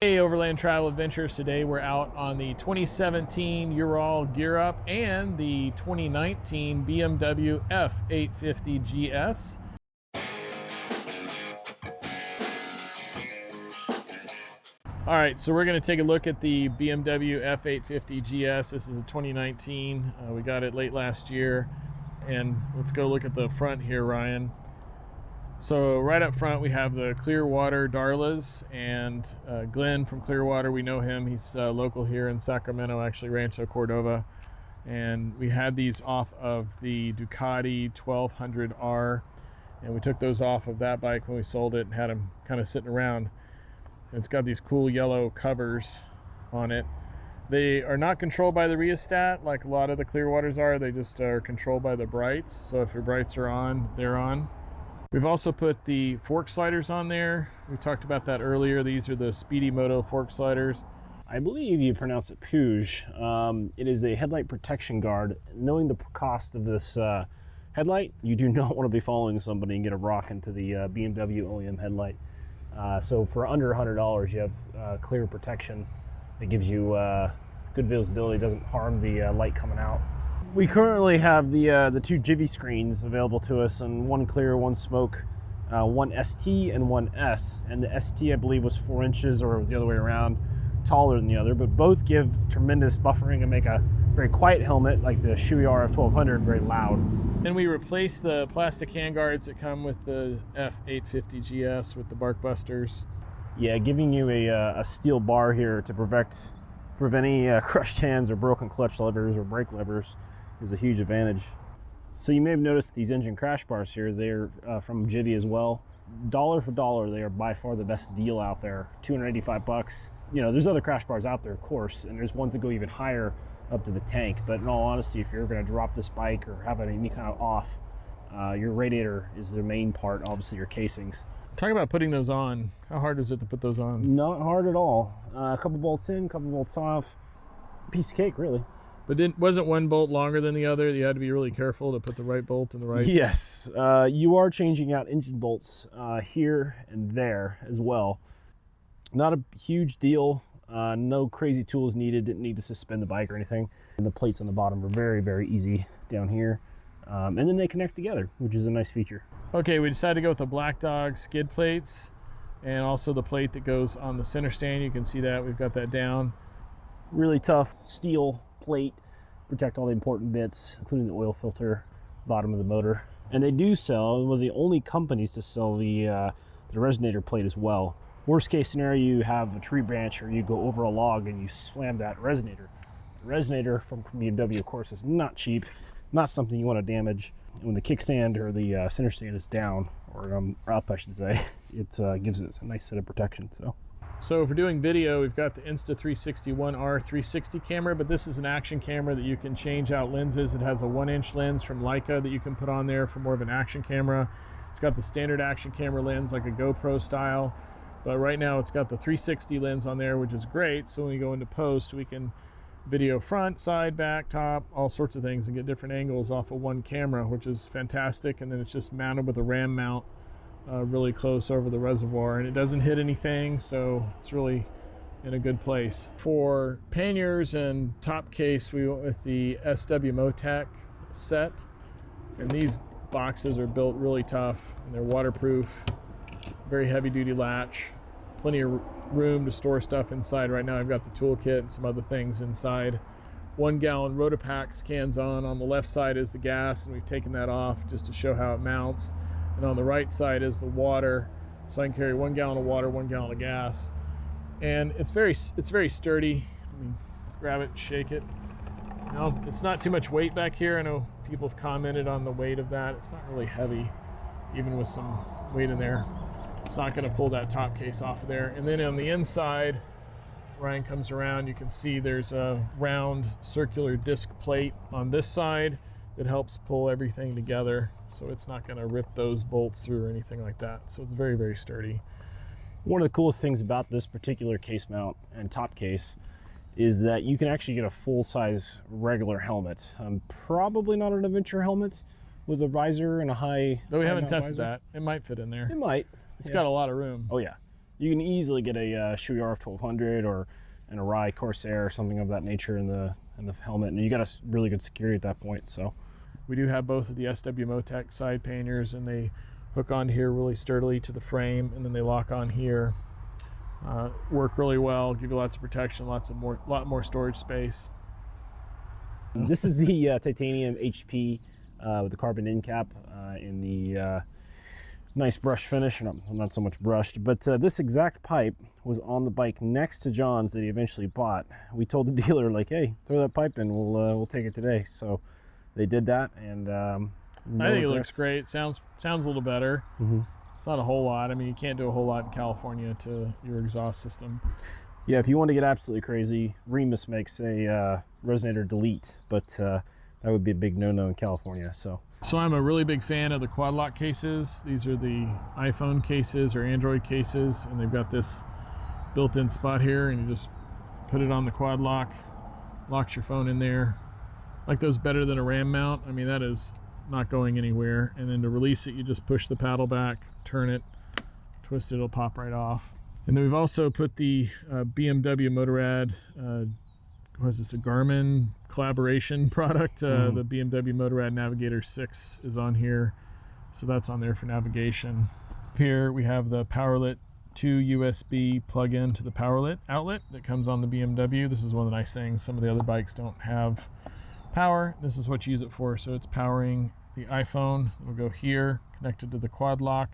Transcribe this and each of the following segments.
Hey, Overland Travel Adventures. Today we're out on the 2017 Ural Gear Up and the 2019 BMW F850GS. All right, so we're going to take a look at the BMW F850GS. This is a 2019. We got it late last year. And let's go look at the front here, Ryan. So right up front we have the Clearwater Darlas, and Glenn from Clearwater, we know him. He's local here in Sacramento, actually Rancho Cordova. And we had these off of the Ducati 1200R, and we took those off of that bike when we sold it and had them kind of sitting around. And it's got these cool yellow covers on it. They are not controlled by the rheostat like a lot of the Clearwaters are. They just are controlled by the brights. So if your brights are on, they're on. We've also put the fork sliders on there. We talked about that earlier. These are the Speedy Moto fork sliders. I believe you pronounce it Puge. It is a headlight protection guard. Knowing the cost of this headlight, you do not want to be following somebody and get a rock into the BMW OEM headlight. So for under $100, you have clear protection that gives you good visibility, doesn't harm the light coming out. We currently have the two Jivvy screens available to us, and one clear, one smoke, one ST and one S. And the ST, I believe, was 4 inches, or the other way around, taller than the other. But both give tremendous buffering and make a very quiet helmet, like the Shoei F850, very loud. And we replaced the plastic handguards that come with the F850GS with the bark busters. Yeah, giving you a steel bar here to prevent any crushed hands or broken clutch levers or brake levers is a huge advantage. So you may have noticed these engine crash bars here. They're from Jivvy as well. Dollar for dollar, they are by far the best deal out there. $285. You know, there's other crash bars out there, of course, and there's ones that go even higher up to the tank. But in all honesty, if you're going to drop this bike or have any kind of off, your radiator is the main part, obviously your casings. Talk about putting those on. How hard is it to put those on? Not hard at all. A couple bolts in, a couple bolts off. Piece of cake, really. But wasn't one bolt longer than the other? You had to be really careful to put the right bolt in the right... Yes, you are changing out engine bolts here and there as well. Not a huge deal. No crazy tools needed. Didn't need to suspend the bike or anything. And the plates on the bottom are very, very easy down here. And then they connect together, which is a nice feature. Okay, we decided to go with the Black Dog skid plates and also the plate that goes on the center stand. You can see that. We've got that down. Really tough steel plate, protect all the important bits, including the oil filter, bottom of the motor. And they do sell, one of the only companies to sell the resonator plate as well. Worst case scenario, you have a tree branch or you go over a log and you slam that resonator. The resonator from BMW, of course, is not cheap, not something you want to damage. When the kickstand or the center stand is down, or up I should say, it gives it a nice set of protection. So if we're doing video, we've got the Insta360 360 camera, but this is an action camera that you can change out lenses. It has a 1-inch lens from Leica that you can put on there for more of an action camera. It's got the standard action camera lens like a GoPro style, but right now it's got the 360 lens on there, which is great. So when we go into post, we can video front, side, back, top, all sorts of things, and get different angles off of one camera, which is fantastic. And then it's just mounted with a ram mount really close over the reservoir, and it doesn't hit anything, so it's really in a good place. For panniers and top case, we went with the SW Motec set, and these boxes are built really tough and they're waterproof, very heavy duty latch, plenty of room to store stuff inside. Right now I've got the toolkit and some other things inside. 1 gallon Rotopax cans on the left side is the gas, and we've taken that off just to show how it mounts. And on the right side is the water, so I can carry 1 gallon of water, 1 gallon of gas. And it's very sturdy. I mean, grab it, shake it. You know, it's not too much weight back here. I know people have commented on the weight of that. It's not really heavy, even with some weight in there. It's not going to pull that top case off of there. And then on the inside, Ryan comes around, you can see there's a round circular disc plate on this side that helps pull everything together, so it's not going to rip those bolts through or anything like that. So it's very, very sturdy. One of the coolest things about this particular case mount and top case is that you can actually get a full-size regular helmet. Probably not an adventure helmet with a visor and a high... Though we haven't tested that. It might fit in there. It might. It's got a lot of room. Oh yeah. You can easily get a Shui F850 or an Arai Corsair or something of that nature in the helmet, and you got a really good security at that point. So we do have both of the SW Motec side panniers, and they hook on here really sturdily to the frame, and then they lock on here. Work really well, give you lots of protection, lot more storage space. This is the titanium HP with the carbon end cap in the nice brush finish. Not so much brushed, but this exact pipe was on the bike next to John's that he eventually bought. We told the dealer, like, hey, throw that pipe in, we'll take it today. So they did that, and I think it looks great. Sounds a little better. Mm-hmm. It's not a whole lot. I mean, you can't do a whole lot in California to your exhaust system. Yeah, if you want to get absolutely crazy, Remus makes a resonator delete, but that would be a big no-no in California. So I'm a really big fan of the quad lock cases. These are the iPhone cases or Android cases, and they've got this built-in spot here, and you just put it on the quad lock, locks your phone in there. Like those better than a RAM mount. I mean, that is not going anywhere. And then to release it, you just push the paddle back, turn it, twist it, it'll pop right off. And then we've also put the BMW Motorrad, was this a Garmin collaboration product? The BMW Motorrad Navigator 6 is on here. So that's on there for navigation. Here we have the Powerlit 2 USB plug-in to the Powerlit outlet that comes on the BMW. This is one of the nice things. Some of the other bikes don't have power. This is what you use it for. So it's powering the iPhone. We'll go here, connected to the quad lock,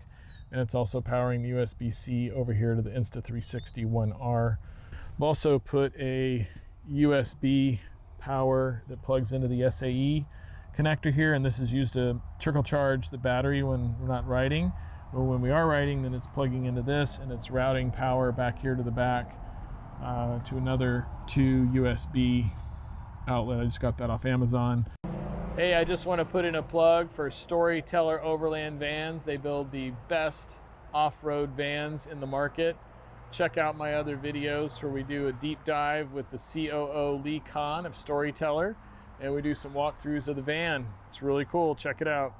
and it's also powering the USB-C over here to the Insta360 1R. I've also put a USB power that plugs into the SAE connector here, and this is used to trickle charge the battery when we're not riding. But when we are riding, then it's plugging into this, and it's routing power back here to the back to another 2 USB outlet. I just got that off Amazon. Hey, I just want to put in a plug for Storyteller Overland Vans. They build the best off-road vans in the market. Check out my other videos where we do a deep dive with the COO Lee Kahn of Storyteller, and we do some walkthroughs of the van. It's really cool. Check it out.